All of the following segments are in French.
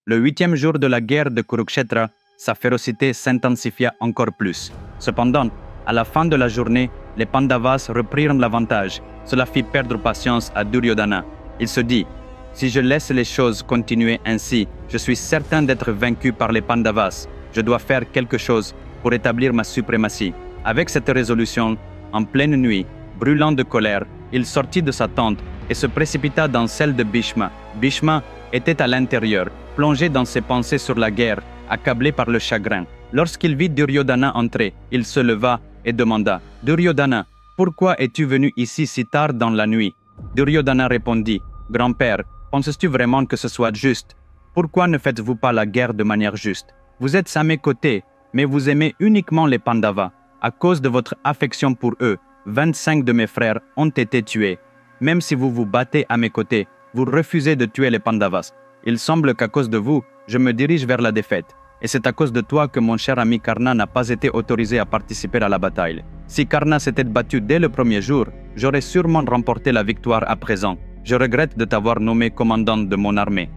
Le 8e jour de la guerre de Kurukshetra, sa férocité s'intensifia encore plus. Cependant, à la fin de la journée, les Pandavas reprirent l'avantage. Cela fit perdre patience à Duryodhana. Il se dit, « Si je laisse les choses continuer ainsi, je suis certain d'être vaincu par les Pandavas. Je dois faire quelque chose pour établir ma suprématie. » Avec cette résolution, en pleine nuit, brûlant de colère, il sortit de sa tente et se précipita dans celle de Bhishma. Bhishma était à l'intérieur, plongé dans ses pensées sur la guerre, accablé par le chagrin. Lorsqu'il vit Duryodhana entrer, il se leva et demanda « Duryodhana, pourquoi es-tu venu ici si tard dans la nuit ?» Duryodhana répondit « Grand-père, penses-tu vraiment que ce soit juste? Pourquoi ne faites-vous pas la guerre de manière juste? Vous êtes à mes côtés, mais vous aimez uniquement les Pandavas. À cause de votre affection pour eux, 25 de mes frères ont été tués. Même si vous vous battez à mes côtés, vous refusez de tuer les Pandavas. Il semble qu'à cause de vous, je me dirige vers la défaite. Et c'est à cause de toi que mon cher ami Karna n'a pas été autorisé à participer à la bataille. Si Karna s'était battu dès le premier jour, j'aurais sûrement remporté la victoire à présent. Je regrette de t'avoir nommé commandant de mon armée. »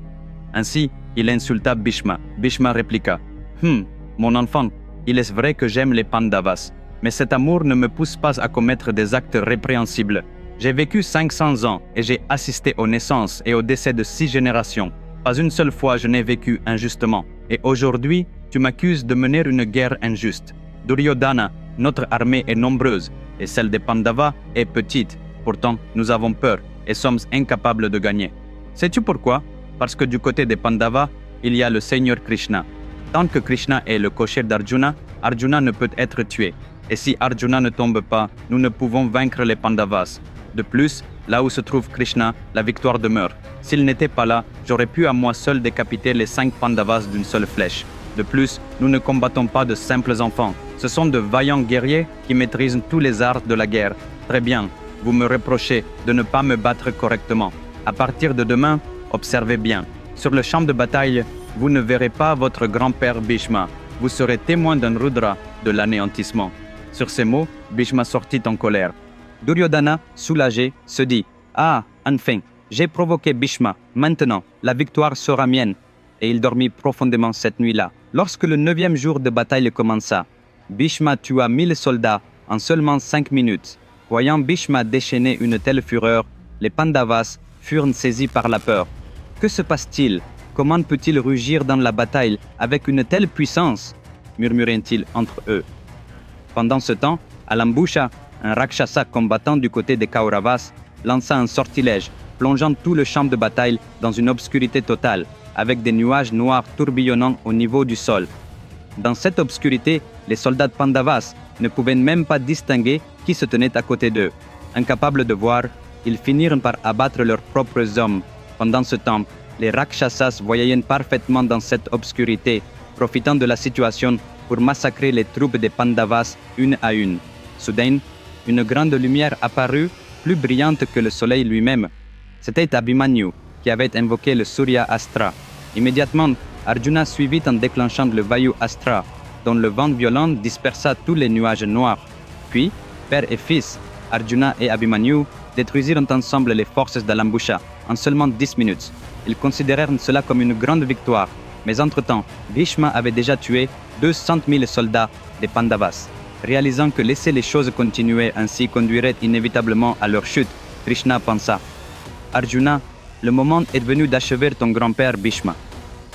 Ainsi, il insulta Bhishma. Bhishma répliqua « Mon enfant, il est vrai que j'aime les Pandavas, mais cet amour ne me pousse pas à commettre des actes répréhensibles. J'ai vécu 500 ans et j'ai assisté aux naissances et au décès de 6 générations. Pas une seule fois je n'ai vécu injustement. Et aujourd'hui, tu m'accuses de mener une guerre injuste. Duryodhana, notre armée est nombreuse et celle des Pandavas est petite. Pourtant, nous avons peur et sommes incapables de gagner. Sais-tu pourquoi? Parce que du côté des Pandavas, il y a le Seigneur Krishna. Tant que Krishna est le cocher d'Arjuna, Arjuna ne peut être tué. Et si Arjuna ne tombe pas, nous ne pouvons vaincre les Pandavas. De plus, là où se trouve Krishna, la victoire demeure. S'il n'était pas là, j'aurais pu à moi seul décapiter les 5 Pandavas d'une seule flèche. De plus, nous ne combattons pas de simples enfants. Ce sont de vaillants guerriers qui maîtrisent tous les arts de la guerre. Très bien, vous me reprochez de ne pas me battre correctement. À partir de demain, observez bien. Sur le champ de bataille, vous ne verrez pas votre grand-père Bhishma. Vous serez témoin d'un Rudra, de l'anéantissement. » Sur ces mots, Bhishma sortit en colère. Duryodhana, soulagé, se dit « Ah, enfin, j'ai provoqué Bhishma. Maintenant, la victoire sera mienne. » Et il dormit profondément cette nuit-là. Lorsque le 9e jour de bataille commença, Bhishma tua 1000 soldats en seulement 5 minutes. Voyant Bhishma déchaîner une telle fureur, les Pandavas furent saisis par la peur. « Que se passe-t-il? Comment peut-il rugir dans la bataille avec une telle puissance ?» murmuraient-ils entre eux. Pendant ce temps, à l'Ambusha, un Rakshasa combattant du côté des Kauravas lança un sortilège, plongeant tout le champ de bataille dans une obscurité totale, avec des nuages noirs tourbillonnant au niveau du sol. Dans cette obscurité, les soldats de Pandavas ne pouvaient même pas distinguer qui se tenait à côté d'eux. Incapables de voir, ils finirent par abattre leurs propres hommes. Pendant ce temps, les Rakshasas voyaient parfaitement dans cette obscurité, profitant de la situation pour massacrer les troupes des Pandavas une à une. Soudain, une grande lumière apparut, plus brillante que le soleil lui-même. C'était Abhimanyu, qui avait invoqué le Surya Astra. Immédiatement, Arjuna suivit en déclenchant le Vayu Astra, dont le vent violent dispersa tous les nuages noirs. Puis, père et fils, Arjuna et Abhimanyu détruisirent ensemble les forces d'Alambusha en seulement 10 minutes. Ils considérèrent cela comme une grande victoire, mais entre-temps, Bhishma avait déjà tué 200 000 soldats des Pandavas. Réalisant que laisser les choses continuer ainsi conduirait inévitablement à leur chute, Krishna pensa « Arjuna, le moment est venu d'achever ton grand-père Bhishma. »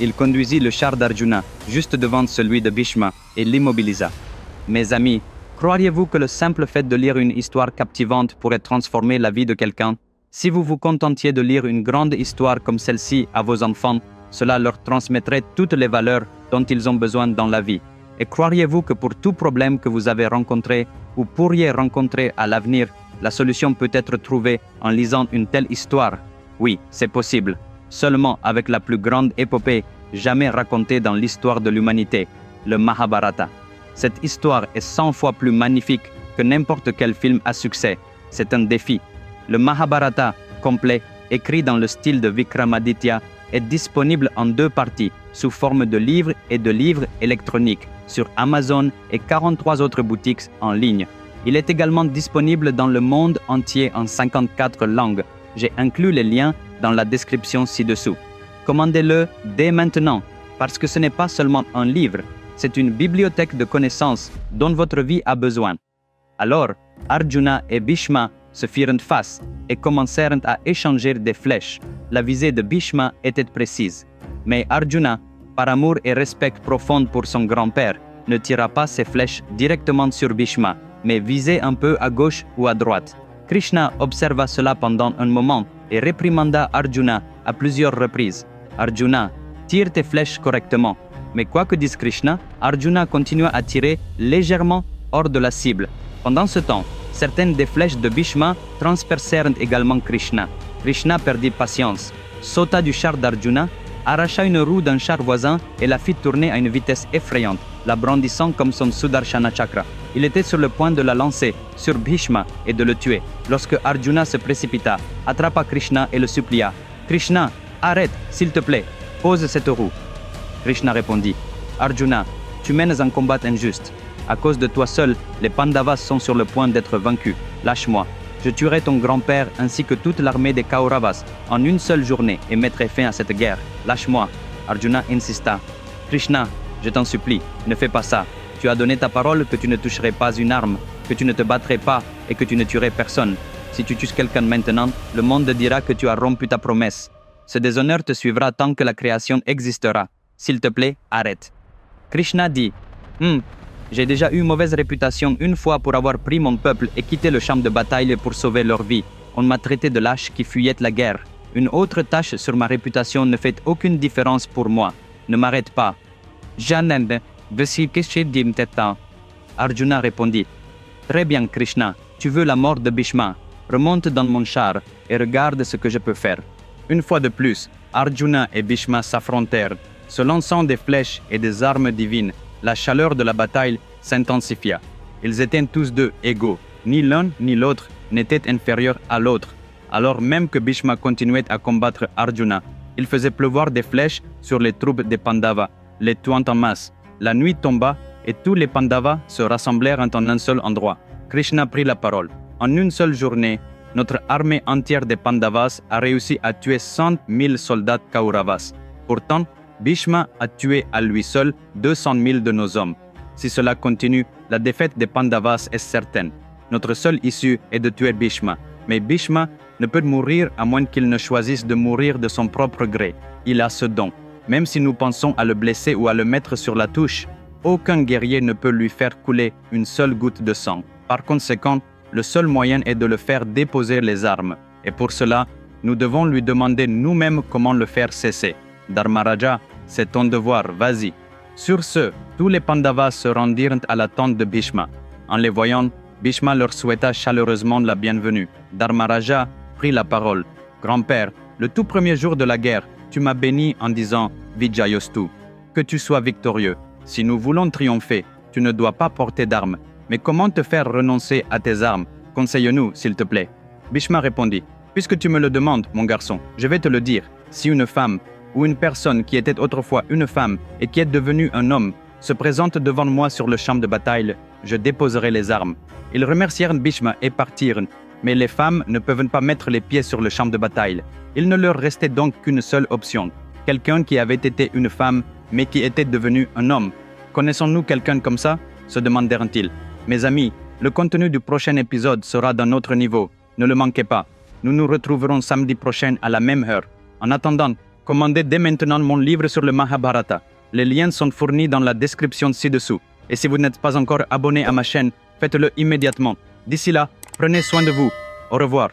Il conduisit le char d'Arjuna juste devant celui de Bhishma et l'immobilisa. « Mes amis, croiriez-vous que le simple fait de lire une histoire captivante pourrait transformer la vie de quelqu'un? Si vous vous contentiez de lire une grande histoire comme celle-ci à vos enfants, cela leur transmettrait toutes les valeurs dont ils ont besoin dans la vie. Et croiriez-vous que pour tout problème que vous avez rencontré ou pourriez rencontrer à l'avenir, la solution peut être trouvée en lisant une telle histoire? Oui, c'est possible. Seulement avec la plus grande épopée jamais racontée dans l'histoire de l'humanité, le Mahabharata. Cette histoire est 100 fois plus magnifique que n'importe quel film à succès. C'est un défi. Le Mahabharata, complet, écrit dans le style de Vikramaditya, est disponible en 2 parties, sous forme de livres et de livres électroniques, sur Amazon et 43 autres boutiques en ligne. Il est également disponible dans le monde entier en 54 langues. J'ai inclus les liens dans la description ci-dessous. Commandez-le dès maintenant, parce que ce n'est pas seulement un livre, c'est une bibliothèque de connaissances dont votre vie a besoin. Alors, Arjuna et Bhishma se firent face et commencèrent à échanger des flèches. La visée de Bhishma était précise. Mais Arjuna, par amour et respect profond pour son grand-père, ne tira pas ses flèches directement sur Bhishma, mais visait un peu à gauche ou à droite. Krishna observa cela pendant un moment et réprimanda Arjuna à plusieurs reprises. Arjuna, tire tes flèches correctement. Mais quoi que dise Krishna, Arjuna continua à tirer légèrement hors de la cible. Pendant ce temps, certaines des flèches de Bhishma transpercèrent également Krishna. Krishna perdit patience, sauta du char d'Arjuna, arracha une roue d'un char voisin et la fit tourner à une vitesse effrayante, la brandissant comme son Sudarshana Chakra. Il était sur le point de la lancer sur Bhishma et de le tuer, lorsque Arjuna se précipita, attrapa Krishna et le supplia. « Krishna, arrête, s'il te plaît, pose cette roue. » Krishna répondit, « Arjuna, tu mènes un combat injuste. À cause de toi seul, les Pandavas sont sur le point d'être vaincus. Lâche-moi. Je tuerai ton grand-père ainsi que toute l'armée des Kauravas en une seule journée et mettrai fin à cette guerre. Lâche-moi. » Arjuna insista. « Krishna, je t'en supplie, ne fais pas ça. Tu as donné ta parole que tu ne toucherais pas une arme, que tu ne te battrais pas et que tu ne tuerais personne. Si tu tues quelqu'un maintenant, le monde dira que tu as rompu ta promesse. Ce déshonneur te suivra tant que la création existera. S'il te plaît, arrête. » Krishna dit, j'ai déjà eu mauvaise réputation une fois pour avoir pris mon peuple et quitté le champ de bataille pour sauver leur vie. On m'a traité de lâche qui fuyait la guerre. Une autre tâche sur ma réputation ne fait aucune différence pour moi. Ne m'arrête pas. Janand, Arjuna répondit, très bien Krishna, tu veux la mort de Bhishma. Remonte dans mon char et regarde ce que je peux faire. Une fois de plus, Arjuna et Bhishma s'affrontèrent. Se lançant des flèches et des armes divines, la chaleur de la bataille s'intensifia. Ils étaient tous deux égaux. Ni l'un ni l'autre n'était inférieur à l'autre. Alors même que Bhishma continuait à combattre Arjuna, il faisait pleuvoir des flèches sur les troupes des Pandavas, les tuant en masse. La nuit tomba et tous les Pandavas se rassemblèrent en un seul endroit. Krishna prit la parole. En une seule journée, notre armée entière des Pandavas a réussi à tuer 100 000 soldats Kauravas. Pourtant, Bhishma a tué à lui seul 200 000 de nos hommes. Si cela continue, la défaite des Pandavas est certaine. Notre seule issue est de tuer Bhishma. Mais Bhishma ne peut mourir à moins qu'il ne choisisse de mourir de son propre gré. Il a ce don. Même si nous pensons à le blesser ou à le mettre sur la touche, aucun guerrier ne peut lui faire couler une seule goutte de sang. Par conséquent, le seul moyen est de le faire déposer les armes. Et pour cela, nous devons lui demander nous-mêmes comment le faire cesser. Dharmaraja, c'est ton devoir, vas-y. Sur ce, tous les Pandavas se rendirent à la tente de Bhishma. En les voyant, Bhishma leur souhaita chaleureusement la bienvenue. Dharmaraja prit la parole. Grand-père, le tout premier jour de la guerre, tu m'as béni en disant Vijayostu, que tu sois victorieux. Si nous voulons triompher, tu ne dois pas porter d'armes. Mais comment te faire renoncer à tes armes? Conseille-nous, s'il te plaît. Bhishma répondit, puisque tu me le demandes, mon garçon, je vais te le dire. Si une femme ou une personne qui était autrefois une femme et qui est devenue un homme se présente devant moi sur le champ de bataille, je déposerai les armes. Ils remercièrent Bhishma et partirent, mais les femmes ne peuvent pas mettre les pieds sur le champ de bataille. Il ne leur restait donc qu'une seule option. Quelqu'un qui avait été une femme, mais qui était devenu un homme. Connaissons-nous quelqu'un comme ça? Se demandèrent-ils. Mes amis, le contenu du prochain épisode sera d'un autre niveau. Ne le manquez pas. Nous nous retrouverons samedi prochain à la même heure. En attendant, commandez dès maintenant mon livre sur le Mahabharata. Les liens sont fournis dans la description ci-dessous. Et si vous n'êtes pas encore abonné à ma chaîne, faites-le immédiatement. D'ici là, prenez soin de vous. Au revoir.